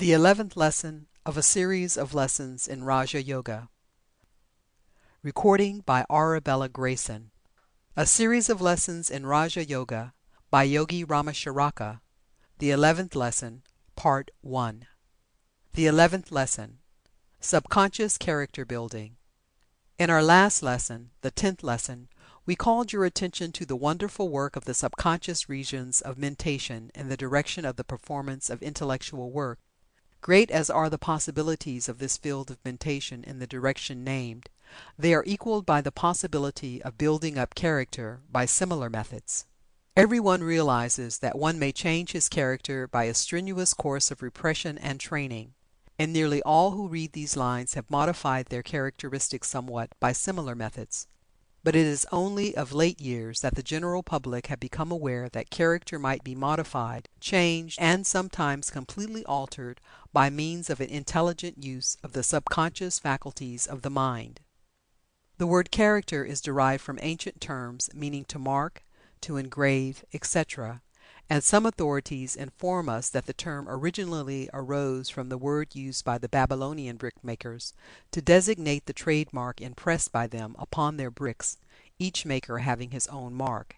The 11th lesson of a series of lessons in Raja Yoga. Recording by Arabella Grayson. A series of lessons in Raja Yoga by Yogi Ramacharaka. The 11th lesson, Part 1. The 11th lesson, Subconscious Character Building. In our last lesson, the 10th lesson, we called your attention to the wonderful work of the subconscious regions of mentation in the direction of the performance of intellectual work. Great as are the possibilities of this field of mentation in the direction named, they are equaled by the possibility of building up character by similar methods. Everyone realizes that one may change his character by a strenuous course of repression and training, and nearly all who read these lines have modified their characteristics somewhat by similar methods. But it is only of late years that the general public have become aware that character might be modified, changed, and sometimes completely altered by means of an intelligent use of the subconscious faculties of the mind. The word character is derived from ancient terms meaning to mark, to engrave, etc., and some authorities inform us that the term originally arose from the word used by the Babylonian brickmakers to designate the trademark impressed by them upon their bricks, each maker having his own mark.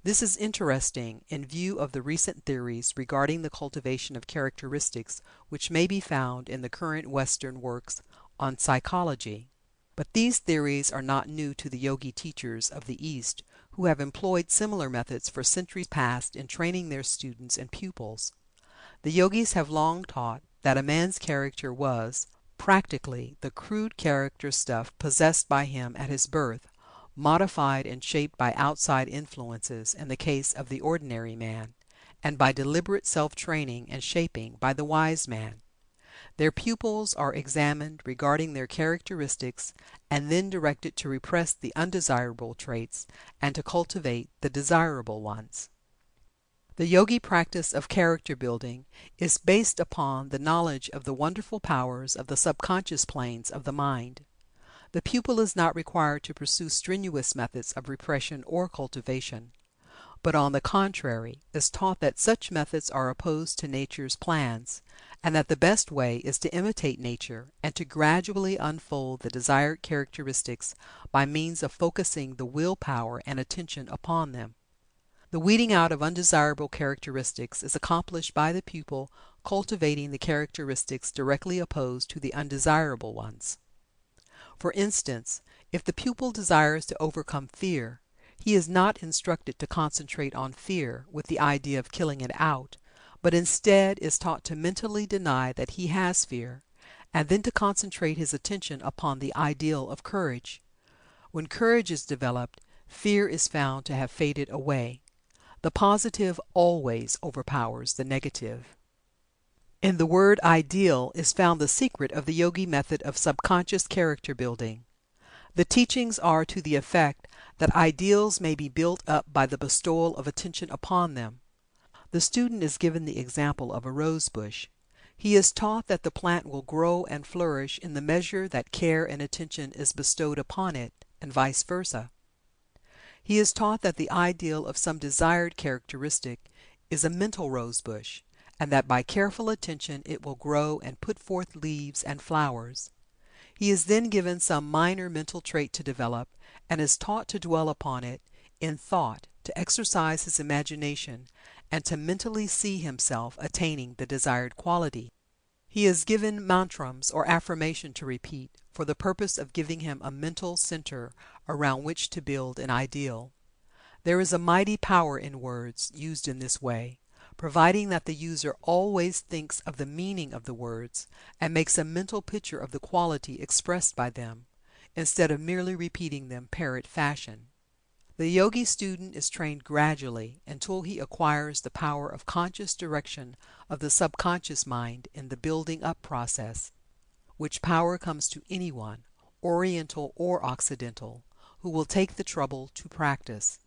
This is interesting in view of the recent theories regarding the cultivation of characteristics which may be found in the current Western works on psychology. But these theories are not new to the yogi teachers of the East, who have employed similar methods for centuries past in training their students and pupils. The yogis have long taught that a man's character was, practically, the crude character stuff possessed by him at his birth, modified and shaped by outside influences in the case of the ordinary man, and by deliberate self-training and shaping by the wise man. Their pupils are examined regarding their characteristics and then directed to repress the undesirable traits and to cultivate the desirable ones. The yogi practice of character building is based upon the knowledge of the wonderful powers of the subconscious planes of the mind. The pupil is not required to pursue strenuous methods of repression or cultivation, but on the contrary is taught that such methods are opposed to nature's plans, and that the best way is to imitate nature and to gradually unfold the desired characteristics by means of focusing the will power and attention upon them. The weeding out of undesirable characteristics is accomplished by the pupil cultivating the characteristics directly opposed to the undesirable ones. For instance, if the pupil desires to overcome fear, he is not instructed to concentrate on fear with the idea of killing it out, but instead is taught to mentally deny that he has fear, and then to concentrate his attention upon the ideal of courage. When courage is developed, fear is found to have faded away. The positive always overpowers the negative. In the word ideal is found the secret of the yogi method of subconscious character building. The teachings are to the effect that ideals may be built up by the bestowal of attention upon them. The student is given the example of a rose bush. He is taught that the plant will grow and flourish in the measure that care and attention is bestowed upon it, and vice versa. He is taught that the ideal of some desired characteristic is a mental rose bush, and that by careful attention it will grow and put forth leaves and flowers. He is then given some minor mental trait to develop, and is taught to dwell upon it in thought, to exercise his imagination, and to mentally see himself attaining the desired quality. He is given mantrams or affirmation to repeat for the purpose of giving him a mental center around which to build an ideal. There is a mighty power in words used in this way, providing that the user always thinks of the meaning of the words and makes a mental picture of the quality expressed by them, instead of merely repeating them parrot fashion. The yogi student is trained gradually until he acquires the power of conscious direction of the subconscious mind in the building up process, which power comes to anyone, Oriental or Occidental, who will take the trouble to practice.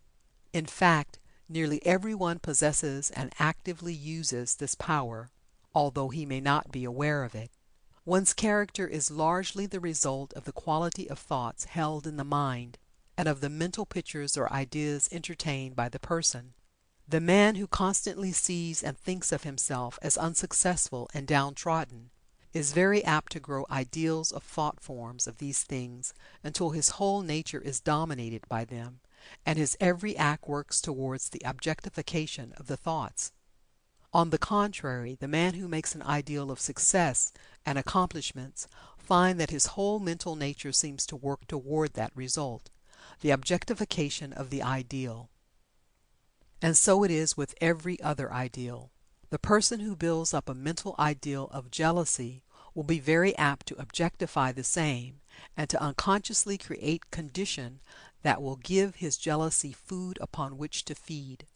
In fact, nearly everyone possesses and actively uses this power, although he may not be aware of it. One's character is largely the result of the quality of thoughts held in the mind, and of the mental pictures or ideas entertained by the person. The man who constantly sees and thinks of himself as unsuccessful and downtrodden is very apt to grow ideals of thought forms of these things until his whole nature is dominated by them, and his every act works towards the objectification of the thoughts. On the contrary, the man who makes an ideal of success and accomplishments finds that his whole mental nature seems to work toward that result, the objectification of the ideal. And so it is with every other ideal. The person who builds up a mental ideal of jealousy will be very apt to objectify the same, and to unconsciously create condition that will give his jealousy food upon which to feed.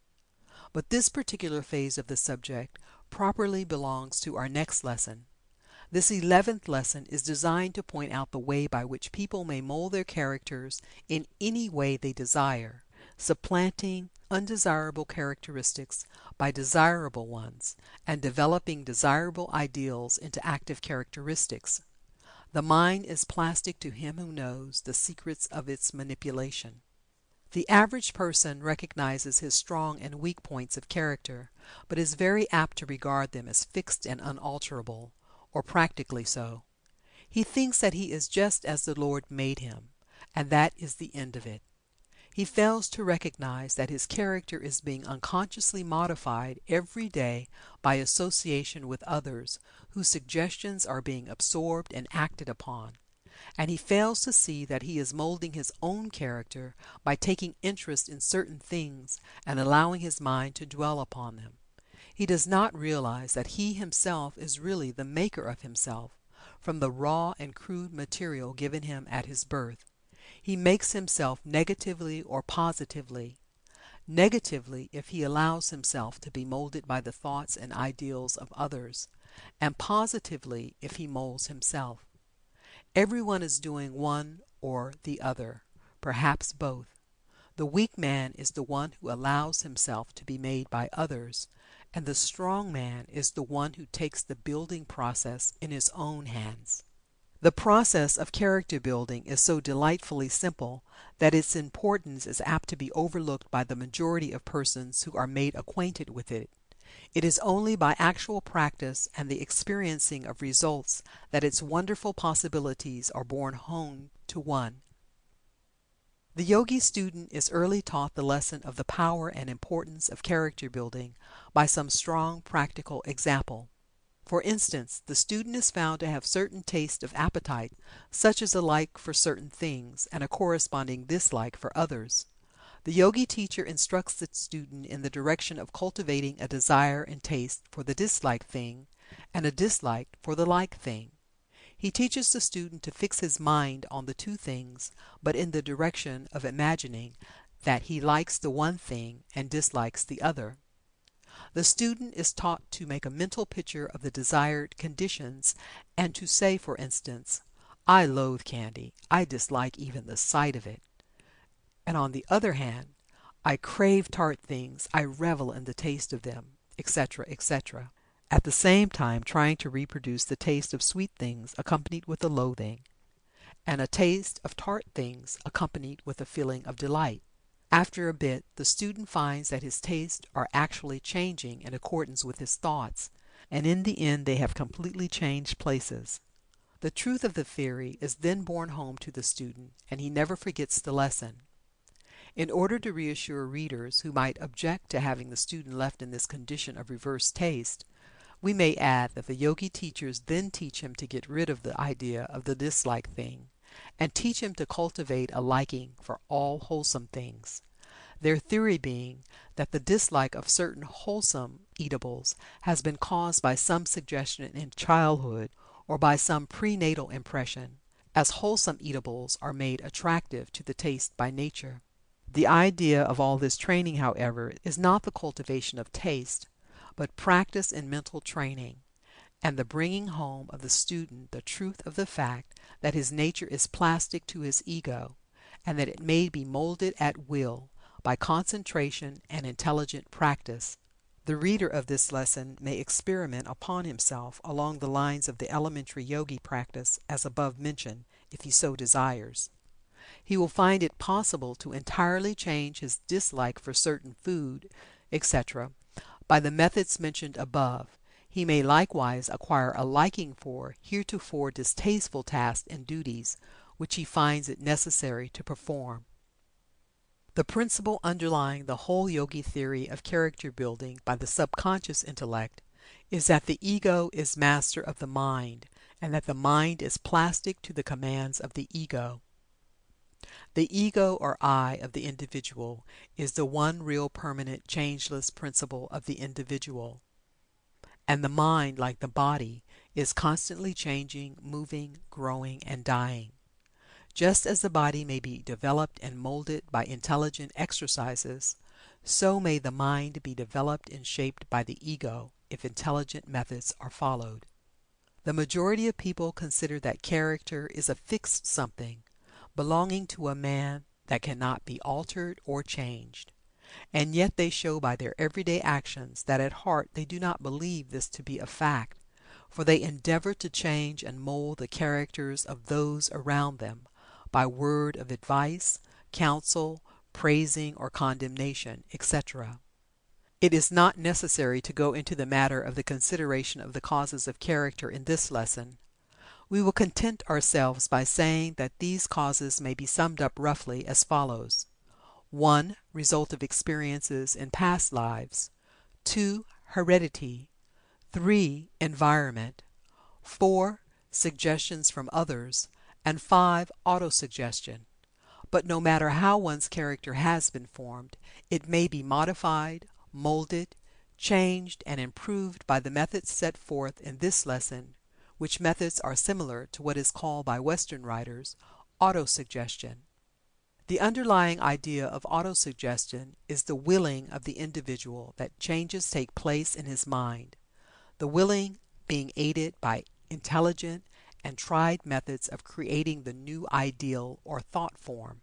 But this particular phase of the subject properly belongs to our next lesson. This 11th lesson is designed to point out the way by which people may mold their characters in any way they desire, supplanting undesirable characteristics by desirable ones, and developing desirable ideals into active characteristics. The mind is plastic to him who knows the secrets of its manipulation. The average person recognizes his strong and weak points of character, but is very apt to regard them as fixed and unalterable, or practically so. He thinks that he is just as the Lord made him, and that is the end of it. He fails to recognize that his character is being unconsciously modified every day by association with others whose suggestions are being absorbed and acted upon. And he fails to see that he is molding his own character by taking interest in certain things and allowing his mind to dwell upon them. He does not realize that he himself is really the maker of himself from the raw and crude material given him at his birth. He makes himself negatively or positively. Negatively, if he allows himself to be molded by the thoughts and ideals of others, and positively if he molds himself. Everyone is doing one or the other, perhaps both. The weak man is the one who allows himself to be made by others, and the strong man is the one who takes the building process in his own hands. The process of character building is so delightfully simple that its importance is apt to be overlooked by the majority of persons who are made acquainted with it. It is only by actual practice and the experiencing of results that its wonderful possibilities are borne home to one. The Yogi student is early taught the lesson of the power and importance of character building by some strong practical example. For instance, the student is found to have certain taste of appetite, such as a like for certain things and a corresponding dislike for others. The Yogi teacher instructs the student in the direction of cultivating a desire and taste for the disliked thing and a dislike for the like thing. He teaches the student to fix his mind on the two things, but in the direction of imagining that he likes the one thing and dislikes the other. The student is taught to make a mental picture of the desired conditions, and to say, for instance, "I loathe candy. I dislike even the sight of it." And on the other hand, "I crave tart things. I revel in the taste of them," etc., etc. At the same time trying to reproduce the taste of sweet things accompanied with a loathing, and a taste of tart things accompanied with a feeling of delight. After a bit, the student finds that his tastes are actually changing in accordance with his thoughts, and in the end they have completely changed places. The truth of the theory is then borne home to the student, and he never forgets the lesson. In order to reassure readers who might object to having the student left in this condition of reversed taste, we may add that the Yogi teachers then teach him to get rid of the idea of the disliked thing, and teach him to cultivate a liking for all wholesome things, their theory being that the dislike of certain wholesome eatables has been caused by some suggestion in childhood or by some prenatal impression, as wholesome eatables are made attractive to the taste by nature. The idea of all this training, however, is not the cultivation of taste, but practice in mental training, and the bringing home of the student the truth of the fact that his nature is plastic to his ego, and that it may be molded at will by concentration and intelligent practice. The reader of this lesson may experiment upon himself along the lines of the elementary yogi practice as above mentioned, if he so desires. He will find it possible to entirely change his dislike for certain food etc., by the methods mentioned above, he may likewise acquire a liking for heretofore distasteful tasks and duties which he finds it necessary to perform. The principle underlying the whole Yogi theory of character building by the subconscious intellect is that the ego is master of the mind, and that the mind is plastic to the commands of the ego. The ego or I of the individual is the one real permanent changeless principle of the individual, and the mind, like the body, is constantly changing, moving, growing, and dying. Just as the body may be developed and molded by intelligent exercises, so may the mind be developed and shaped by the ego if intelligent methods are followed. The majority of people consider that character is a fixed something, belonging to a man that cannot be altered or changed, and yet they show by their everyday actions that at heart they do not believe this to be a fact, for they endeavor to change and mold the characters of those around them by word of advice, counsel, praising or condemnation, etc. It is not necessary to go into the matter of the consideration of the causes of character in this lesson. We will content ourselves by saying that these causes may be summed up roughly as follows: 1. Result of experiences in past lives. 2. Heredity. 3. Environment. 4. Suggestions from others. And 5. Autosuggestion. But no matter how one's character has been formed, it may be modified, molded, changed, and improved by the methods set forth in this lesson, which methods are similar to what is called by Western writers autosuggestion. The underlying idea of autosuggestion is the willing of the individual that changes take place in his mind, the willing being aided by intelligent and tried methods of creating the new ideal or thought form.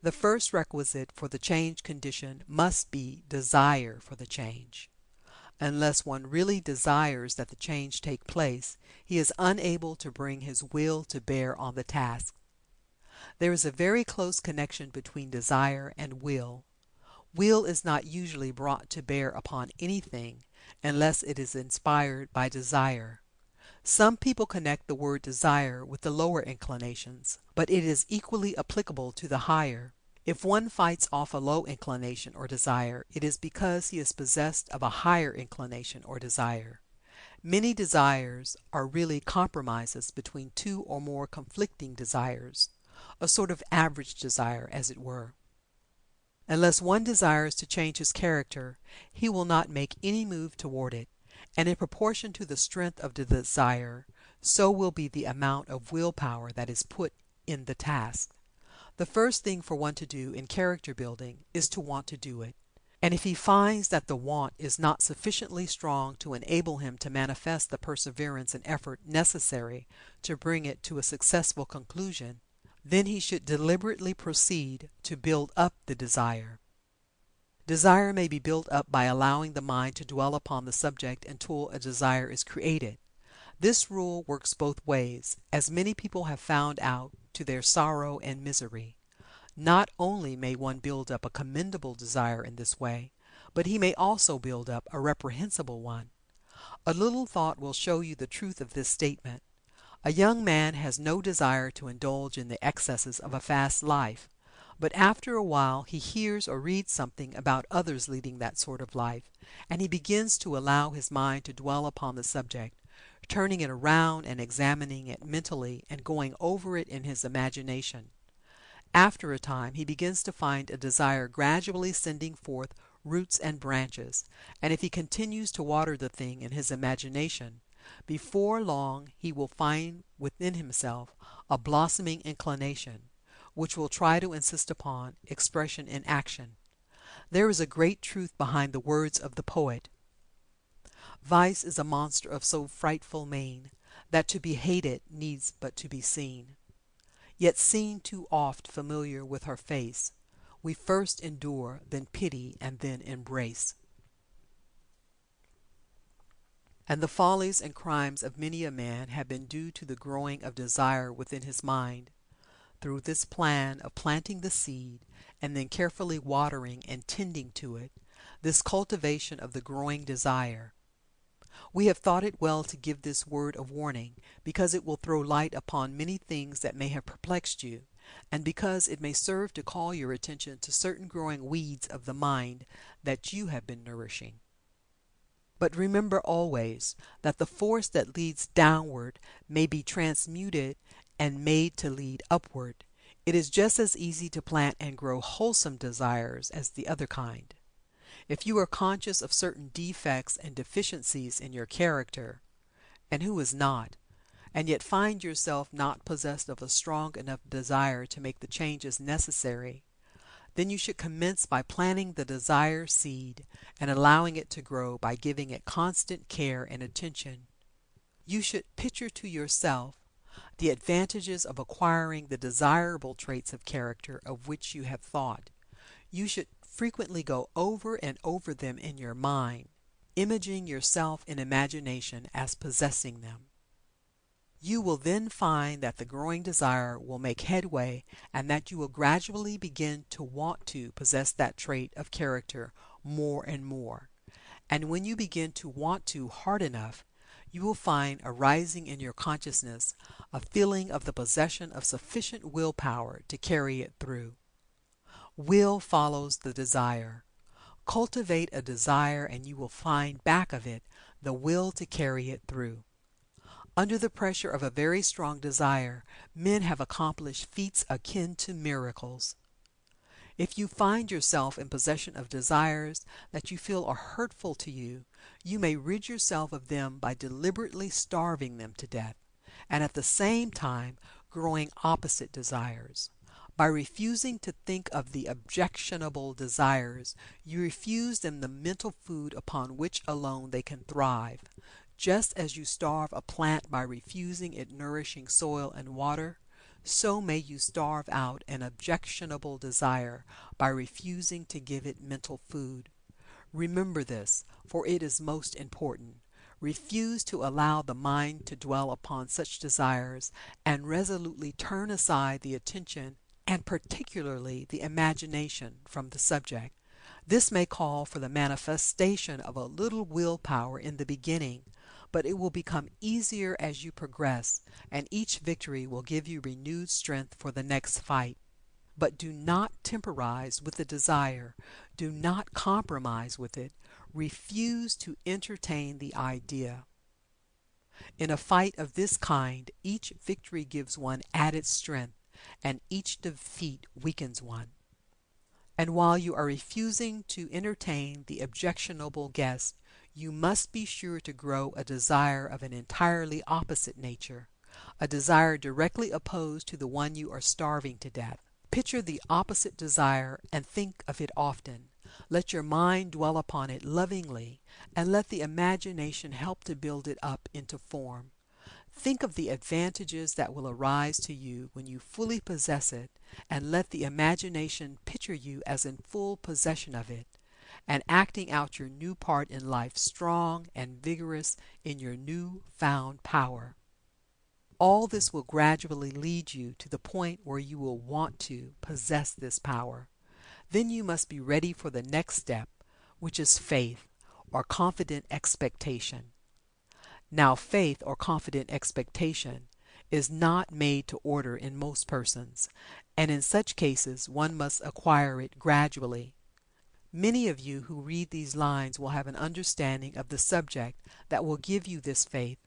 The first requisite for the change condition must be desire for the change. Unless one really desires that the change take place, he is unable to bring his will to bear on the task. There is a very close connection between desire and will. Will is not usually brought to bear upon anything unless it is inspired by desire. Some people connect the word desire with the lower inclinations, but it is equally applicable to the higher. If one fights off a low inclination or desire, it is because he is possessed of a higher inclination or desire. Many desires are really compromises between two or more conflicting desires, a sort of average desire, as it were. Unless one desires to change his character, he will not make any move toward it, and in proportion to the strength of the desire, so will be the amount of willpower that is put in the task. The first thing for one to do in character building is to want to do it, and if he finds that the want is not sufficiently strong to enable him to manifest the perseverance and effort necessary to bring it to a successful conclusion, then he should deliberately proceed to build up the desire. Desire may be built up by allowing the mind to dwell upon the subject until a desire is created. This rule works both ways, as many people have found out to their sorrow and misery. Not only may one build up a commendable desire in this way, but he may also build up a reprehensible one. A little thought will show you the truth of this statement. A young man has no desire to indulge in the excesses of a fast life, but after a while he hears or reads something about others leading that sort of life, and he begins to allow his mind to dwell upon the subject, turning it around and examining it mentally and going over it in his imagination. After a time he begins to find a desire gradually sending forth roots and branches, and if he continues to water the thing in his imagination, before long he will find within himself a blossoming inclination, which will try to insist upon expression in action. There is a great truth behind the words of the poet: "Vice is a monster of so frightful mien, that to be hated needs but to be seen. Yet seen too oft familiar with her face, we first endure, then pity, and then embrace." And the follies and crimes of many a man have been due to the growing of desire within his mind. Through this plan of planting the seed, and then carefully watering and tending to it, this cultivation of the growing desire. We have thought it well to give this word of warning because it will throw light upon many things that may have perplexed you, and because it may serve to call your attention to certain growing weeds of the mind that you have been nourishing. But remember always that the force that leads downward may be transmuted and made to lead upward. It is just as easy to plant and grow wholesome desires as the other kind. If you are conscious of certain defects and deficiencies in your character, and who is not, and yet find yourself not possessed of a strong enough desire to make the changes necessary, then you should commence by planting the desire seed and allowing it to grow by giving it constant care and attention. You should picture to yourself the advantages of acquiring the desirable traits of character of which you have thought. You should frequently go over and over them in your mind, imaging yourself in imagination as possessing them. You will then find that the growing desire will make headway and that you will gradually begin to want to possess that trait of character more and more. And when you begin to want to hard enough, you will find arising in your consciousness a feeling of the possession of sufficient willpower to carry it through. Will follows the desire. Cultivate a desire and you will find back of it the will to carry it through. Under the pressure of a very strong desire, men have accomplished feats akin to miracles. If you find yourself in possession of desires that you feel are hurtful to you, you may rid yourself of them by deliberately starving them to death, and at the same time growing opposite desires. By refusing to think of the objectionable desires, you refuse them the mental food upon which alone they can thrive. Just as you starve a plant by refusing it nourishing soil and water, so may you starve out an objectionable desire by refusing to give it mental food. Remember this, for it is most important. Refuse to allow the mind to dwell upon such desires, and resolutely turn aside the attention and particularly the imagination from the subject. This may call for the manifestation of a little willpower in the beginning, but it will become easier as you progress, and each victory will give you renewed strength for the next fight. But do not temporize with the desire. Do not compromise with it. Refuse to entertain the idea. In a fight of this kind, each victory gives one added strength, and each defeat weakens one. And while you are refusing to entertain the objectionable guest, you must be sure to grow a desire of an entirely opposite nature, a desire directly opposed to the one you are starving to death. Picture the opposite desire and think of it often. Let your mind dwell upon it lovingly, and let the imagination help to build it up into form. Think of the advantages that will arise to you when you fully possess it, and let the imagination picture you as in full possession of it, and acting out your new part in life strong and vigorous in your new found power. All this will gradually lead you to the point where you will want to possess this power. Then you must be ready for the next step, which is faith, or confident expectation. Now, faith or confident expectation is not made to order in most persons, and in such cases one must acquire it gradually. Many of you who read these lines will have an understanding of the subject that will give you this faith,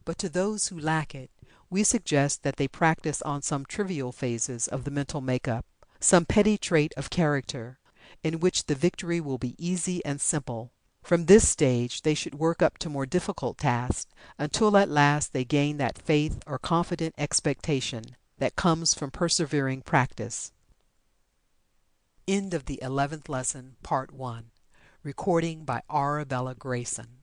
but to those who lack it, we suggest that they practice on some trivial phases of the mental makeup, some petty trait of character, in which the victory will be easy and simple. From this stage they should work up to more difficult tasks until at last they gain that faith or confident expectation that comes from persevering practice. End of the 11th lesson, Part 1. Recording by Arabella Grayson.